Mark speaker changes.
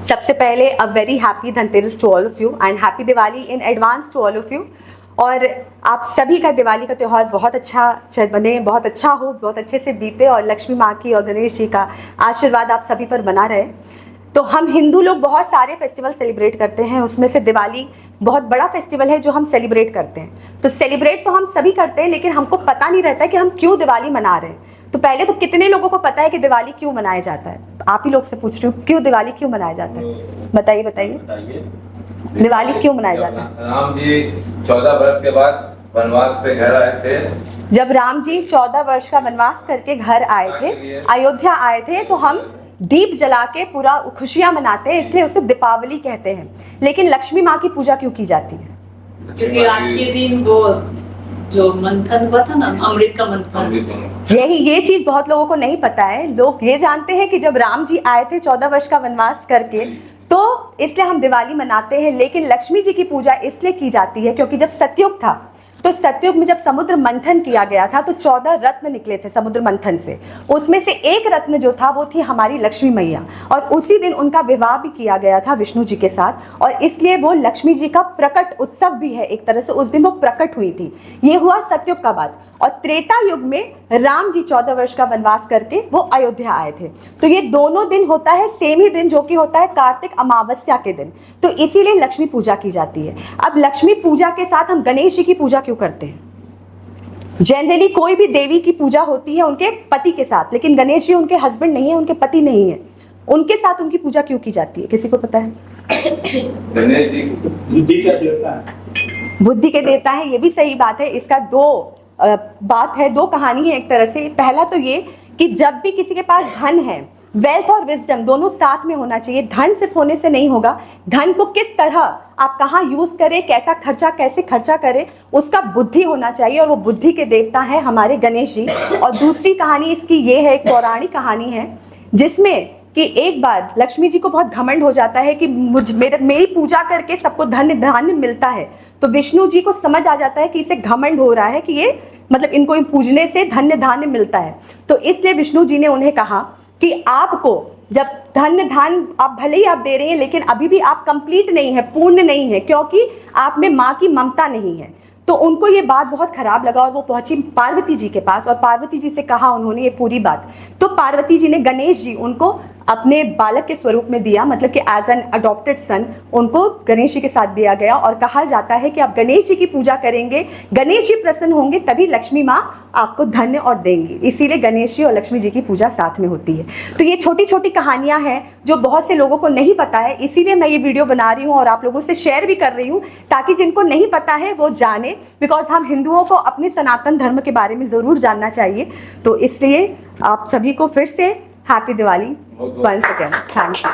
Speaker 1: सबसे पहले a very happy Dhanteras to all of you and happy Diwali in advance to all of you. और आप सभी का दिवाली का त्यौहार बहुत अच्छा बने, बहुत अच्छा हो, बहुत अच्छे से बीते और लक्ष्मी माँ की और गणेश जी का आशीर्वाद आप सभी पर बना रहे। तो हम हिंदू लोग बहुत सारे फेस्टिवल सेलिब्रेट करते हैं, उसमें से दिवाली बहुत बड़ा फेस्टिवल है जो हम सेलिब्रेट करते हैं। तो सेलिब्रेट तो हम सभी करते हैं, लेकिन हमको पता नहीं रहता कि हम क्यों दिवाली मना रहे हैं। तो पहले तो कितने लोगों को पता है कि दिवाली क्यों मनाया जाता है? आप ही लोग से पूछ रही हूँ, क्यों दिवाली क्यों मनाया जाता है? बताइए बताइए, दिवाली क्यों मनाया जाता है?
Speaker 2: राम जी 14 वर्ष के बाद वनवास से घर आए थे।
Speaker 1: जब राम जी 14 वर्ष का वनवास करके घर आए थे, अयोध्या आए थे, तो हम दीप जला के पूरा खुशियां मनाते हैं, इसलिए उसे दीपावली कहते हैं। लेकिन लक्ष्मी माँ की पूजा क्यों की जाती है?
Speaker 3: क्योंकि आज के दिन वो जो मंथन हुआ था ना, अमृत का मंथन,
Speaker 1: ये चीज बहुत लोगों को नहीं पता है। लोग ये जानते हैं कि जब राम जी आए थे 14 वर्ष का वनवास करके, तो इसलिए हम दिवाली मनाते हैं। लेकिन लक्ष्मी जी की पूजा इसलिए की जाती है क्योंकि जब सतयुग था, तो सतयुग में जब समुद्र मंथन किया गया था, तो 14 रत्न निकले थे समुद्र मंथन से। उसमें से एक रत्न जो था वो थी हमारी लक्ष्मी मैया, और उसी दिन उनका विवाह भी किया गया था विष्णु जी के साथ, और इसलिए वो लक्ष्मी जी का प्रकट उत्सव भी है एक तरह से। उस दिन वो प्रकट हुई थी। ये हुआ सतयुग का बात। और त्रेता युग में राम जी 14 वर्ष का वनवास करके वो अयोध्या आए थे। तो ये दोनों दिन होता है सेम ही दिन, जो कि होता है कार्तिक अमावस्या के दिन। तो इसीलिए लक्ष्मी पूजा की जाती है। अब लक्ष्मी पूजा के साथ हम गणेश जी की पूजा क्यों करते हैं? जनरली कोई भी देवी की पूजा होती है उनके पति के साथ, लेकिन गणेश जी उनके हस्बैंड नहीं है, उनके पति नहीं है। उनके साथ उनकी पूजा क्यों की जाती है? किसी को पता है?
Speaker 2: गणेश जी
Speaker 4: बुद्धि का देवता है।
Speaker 1: बुद्धि के देवता है, ये भी सही बात है। इसका दो बात है, दो कहानी है एक तरह से। पहला तो ये कि जब भी किसी के पास धन है, वेल्थ और विजडम दोनों साथ में होना चाहिए। धन सिर्फ होने से नहीं होगा, धन को किस तरह आप कहाँ यूज करें, कैसे खर्चा करें, उसका बुद्धि होना चाहिए। और वो बुद्धि के देवता है हमारे गणेश जी। और दूसरी कहानी इसकी ये है, एक पौराणिक कहानी है, जिसमें कि एक बार लक्ष्मी जी को बहुत घमंड हो जाता है कि मेरी पूजा करके सबको धान्य मिलता है। तो विष्णु जी को समझ आ जाता है कि इसे घमंड हो रहा है, कि ये मतलब इनको पूजने से धान्य मिलता है। तो इसलिए विष्णु जी ने उन्हें कहा कि आपको जब धान्य आप भले ही आप दे रहे हैं, लेकिन अभी भी आप कंप्लीट नहीं है, पूर्ण नहीं है, क्योंकि आप में माँ की ममता नहीं है। तो उनको ये बात बहुत खराब लगा और वो पहुंची पार्वती जी के पास, और पार्वती जी से कहा उन्होंने ये पूरी बात। तो पार्वती जी ने गणेश जी उनको अपने बालक के स्वरूप में दिया, मतलब कि एज एन अडॉप्टेड सन उनको गणेश जी के साथ दिया गया। और कहा जाता है कि आप गणेश जी की पूजा करेंगे, गणेश जी प्रसन्न होंगे, तभी लक्ष्मी माँ आपको धन्य और देंगी। इसीलिए गणेश जी और लक्ष्मी जी की पूजा साथ में होती है। तो ये छोटी छोटी कहानियां हैं जो बहुत से लोगों को नहीं पता है, इसीलिए मैं ये वीडियो बना रही हूँ और आप लोगों से शेयर भी कर रही हूँ, ताकि जिनको नहीं पता है वो जाने। बिकॉज हम हिंदुओं को अपने सनातन धर्म के बारे में ज़रूर जानना चाहिए। तो इसलिए आप सभी को फिर से happy Diwali once again. Thank you.